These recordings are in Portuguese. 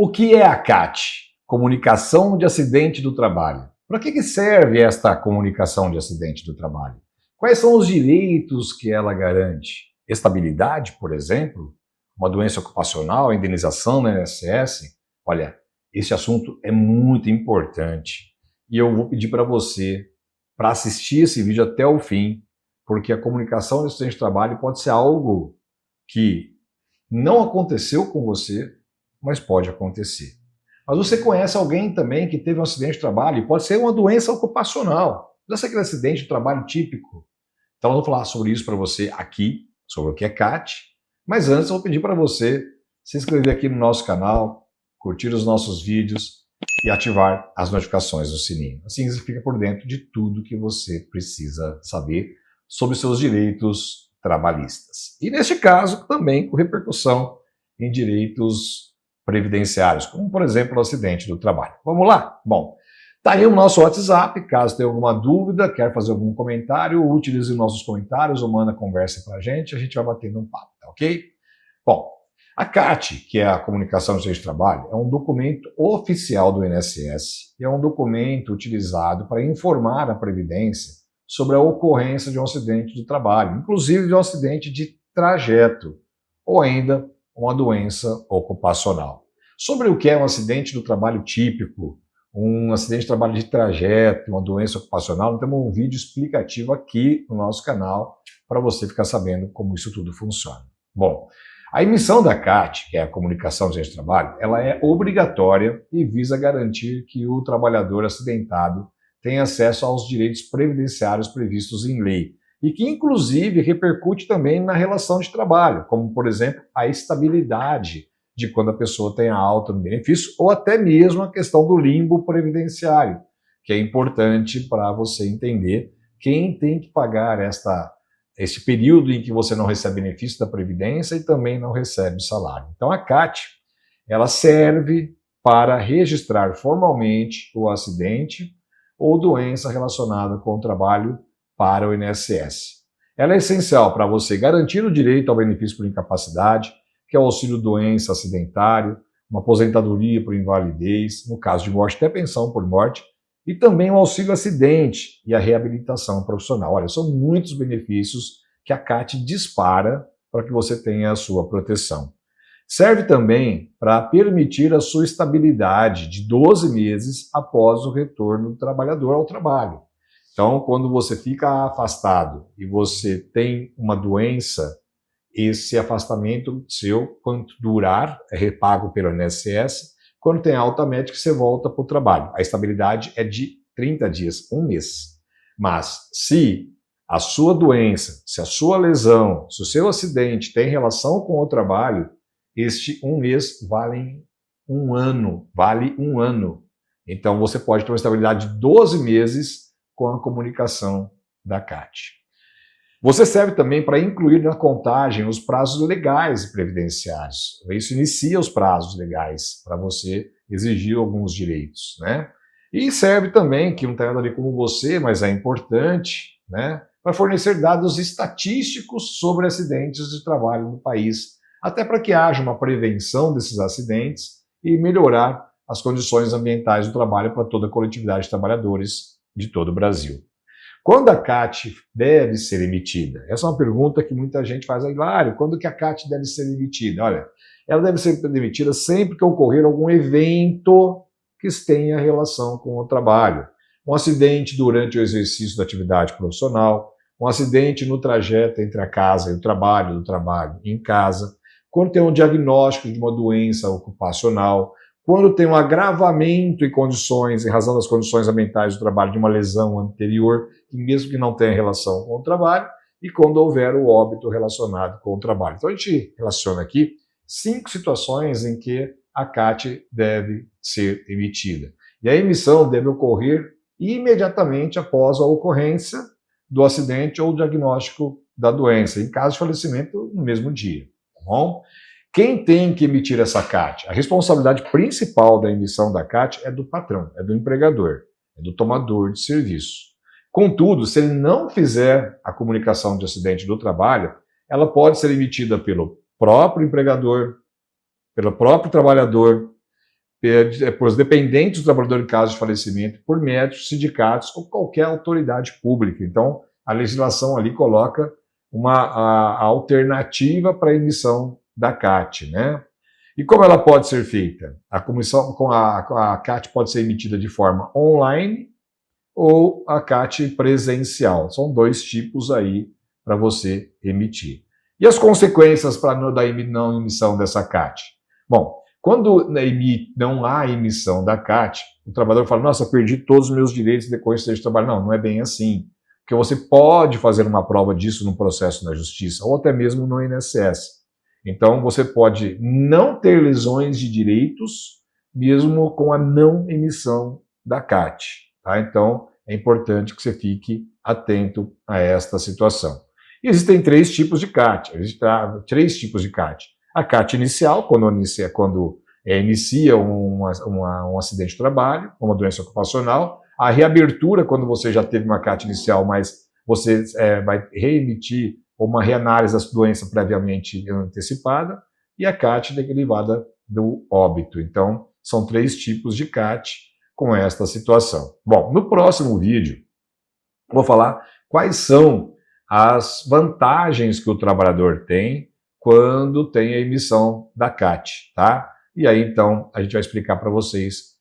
O que é a CAT? Comunicação de acidente do trabalho. Para que serve esta comunicação de acidente do trabalho? Quais são os direitos que ela garante? Estabilidade, por exemplo? Uma doença ocupacional, indenização no INSS? Olha, esse assunto é muito importante e eu vou pedir para você para assistir esse vídeo até o fim, porque a comunicação de acidente de trabalho pode ser algo que não aconteceu com você, mas pode acontecer. Mas você conhece alguém também que teve um acidente de trabalho e pode ser uma doença ocupacional. Pode ser aquele acidente de trabalho típico. Então eu vou falar sobre isso para você aqui, sobre o que é CAT. Mas antes eu vou pedir para você se inscrever aqui no nosso canal, curtir os nossos vídeos e ativar as notificações do sininho. Assim você fica por dentro de tudo que você precisa saber sobre seus direitos trabalhistas. E neste caso também com repercussão em direitos previdenciários, como por exemplo o acidente do trabalho. Vamos lá? Bom, tá aí o nosso WhatsApp, caso tenha alguma dúvida, quer fazer algum comentário, utilize nossos comentários ou manda conversa pra a gente vai batendo um papo, tá ok? Bom, a CAT, que é a Comunicação de Acidente de Trabalho, é um documento oficial do INSS e é um documento utilizado para informar a Previdência sobre a ocorrência de um acidente do trabalho, inclusive de um acidente de trajeto ou ainda uma doença ocupacional. Sobre o que é um acidente do trabalho típico, um acidente de trabalho de trajeto, uma doença ocupacional, nós temos um vídeo explicativo aqui no nosso canal para você ficar sabendo como isso tudo funciona. Bom, a emissão da CAT, que é a Comunicação de Acidente de Trabalho, ela é obrigatória e visa garantir que o trabalhador acidentado tenha acesso aos direitos previdenciários previstos em lei, e que inclusive repercute também na relação de trabalho, como por exemplo a estabilidade de quando a pessoa tem a alta no benefício, ou até mesmo a questão do limbo previdenciário, que é importante para você entender quem tem que pagar esse período em que você não recebe benefício da Previdência e também não recebe salário. Então a CAT, ela serve para registrar formalmente o acidente ou doença relacionada com o trabalho para o INSS. Ela é essencial para você garantir o direito ao benefício por incapacidade, que é o auxílio-doença acidentário, uma aposentadoria por invalidez, no caso de morte, até pensão por morte, e também o auxílio-acidente e a reabilitação profissional. Olha, são muitos benefícios que a CAT dispara para que você tenha a sua proteção. Serve também para permitir a sua estabilidade de 12 meses após o retorno do trabalhador ao trabalho. Então, quando você fica afastado e você tem uma doença, esse afastamento seu, quanto durar, é repago pelo INSS. Quando tem alta médica, você volta para o trabalho. A estabilidade é de 30 dias, um mês. Mas se a sua doença, se a sua lesão, se o seu acidente tem relação com o trabalho, este um mês vale um ano. Então você pode ter uma estabilidade de 12 meses com a comunicação da CAT. Você serve também para incluir na contagem os prazos legais e previdenciários. Isso inicia os prazos legais para você exigir alguns direitos, né? E serve também, que não tem nada a ver com você, mas é importante, né, para fornecer dados estatísticos sobre acidentes de trabalho no país, até para que haja uma prevenção desses acidentes e melhorar as condições ambientais do trabalho para toda a coletividade de trabalhadores de todo o Brasil. Quando a CAT deve ser emitida? Essa é uma pergunta que muita gente faz. Hilário, quando que a CAT deve ser emitida? Olha, ela deve ser emitida sempre que ocorrer algum evento que tenha relação com o trabalho. Um acidente durante o exercício da atividade profissional, um acidente no trajeto entre a casa e o trabalho, do trabalho em casa, quando tem um diagnóstico de uma doença ocupacional, quando tem um agravamento em condições, em razão das condições ambientais do trabalho, de uma lesão anterior, mesmo que não tenha relação com o trabalho, e quando houver o óbito relacionado com o trabalho. Então a gente relaciona aqui 5 situações em que a CAT deve ser emitida. E a emissão deve ocorrer imediatamente após a ocorrência do acidente ou diagnóstico da doença, em caso de falecimento no mesmo dia. Tá bom? Quem tem que emitir essa CAT? A responsabilidade principal da emissão da CAT é do patrão, é do empregador, é do tomador de serviço. Contudo, se ele não fizer a comunicação de acidente do trabalho, ela pode ser emitida pelo próprio empregador, pelo próprio trabalhador, por os dependentes do trabalhador em caso de falecimento, por médicos, sindicatos ou qualquer autoridade pública. Então, a legislação ali coloca a alternativa para a emissão da CAT, né? E como ela pode ser feita? A CAT pode ser emitida de forma online ou a CAT presencial. São dois tipos aí para você emitir. E as consequências para da não emissão dessa CAT? Bom, quando não há emissão da CAT, o trabalhador fala, nossa, perdi todos os meus direitos de decorrência de trabalho. Não, não é bem assim. Porque você pode fazer uma prova disso no processo na justiça, ou até mesmo no INSS. Então, você pode não ter lesões de direitos, mesmo com a não emissão da CAT. Tá? Então, é importante que você fique atento a esta situação. E existem três tipos de CAT. A CAT inicial, quando inicia um acidente de trabalho, uma doença ocupacional. A reabertura, quando você já teve uma CAT inicial, mas você vai reemitir uma reanálise da doença previamente antecipada. E a CAT derivada do óbito. Então, são três tipos de CAT com esta situação. Bom, no próximo vídeo, vou falar quais são as vantagens que o trabalhador tem quando tem a emissão da CAT, tá? E aí, então, a gente vai explicar para vocês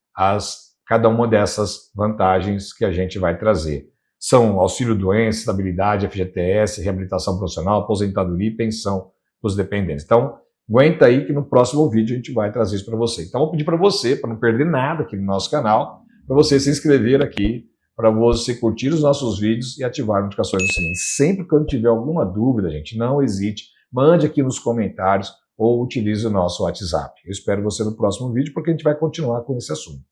cada uma dessas vantagens que a gente vai trazer. São auxílio-doença, estabilidade, FGTS, reabilitação profissional, aposentadoria e pensão para os dependentes. Então, aguenta aí que no próximo vídeo a gente vai trazer isso para você. Então, vou pedir para você, para não perder nada aqui no nosso canal, para você se inscrever aqui, para você curtir os nossos vídeos e ativar as notificações do sininho. Sempre que eu tiver alguma dúvida, gente, não hesite, mande aqui nos comentários ou utilize o nosso WhatsApp. Eu espero você no próximo vídeo, porque a gente vai continuar com esse assunto.